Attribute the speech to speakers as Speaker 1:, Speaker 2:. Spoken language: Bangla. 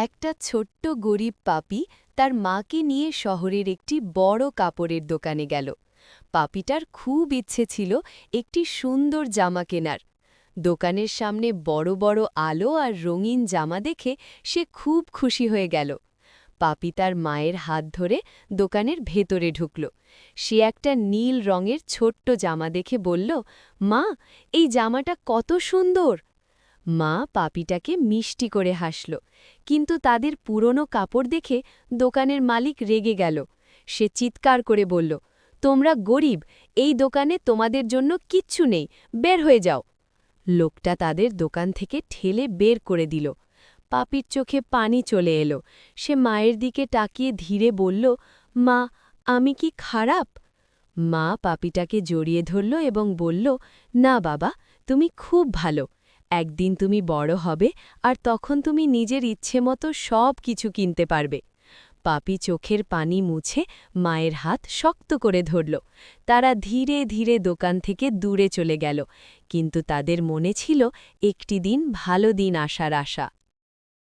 Speaker 1: একটা ছোট্ট গরিব পাপী তার মাকে নিয়ে শহরের একটি বড় কাপড়ের দোকানে গেল। পাপীটার খুব ইচ্ছে ছিল একটি সুন্দর জামা কেনার। দোকানের সামনে বড় বড় আলো আর রঙিন জামা দেখে সে খুব খুশি হয়ে গেল। পাপী তার মায়ের হাত ধরে দোকানের ভেতরে ঢুকল। সে একটা নীল রঙের ছোট্ট জামা দেখে বলল, মা, এই জামাটা কত সুন্দর। মা পাপীটাকে মিষ্টি করে হাসল, কিন্তু তাদের পুরনো কাপড় দেখে দোকানের মালিক রেগে গেল। সে চিৎকার করে বলল, তোমরা গরিব, এই দোকানে তোমাদের জন্য কিচ্ছু নেই, বের হয়ে যাও। লোকটা তাদের দোকান থেকে ঠেলে বের করে দিল। পাপীর চোখে পানি চলে এলো। সে মায়ের দিকে তাকিয়ে ধীরে বলল, মা, আমি কি খারাপ? মা পাপীটাকে জড়িয়ে ধরল এবং বলল, না বাবা, তুমি খুব ভালো। একদিন তুমি বড় হবে আর তখন তুমি নিজের ইচ্ছে মতো সব কিছু কিনতে পারবে। পাপী চোখের পানি মুছে মায়ের হাত শক্ত করে ধরল। তারা ধীরে ধীরে দোকান থেকে দূরে চলে গেল, কিন্তু তাদের মনে ছিল একটি দিন ভালো দিন আসার আশা।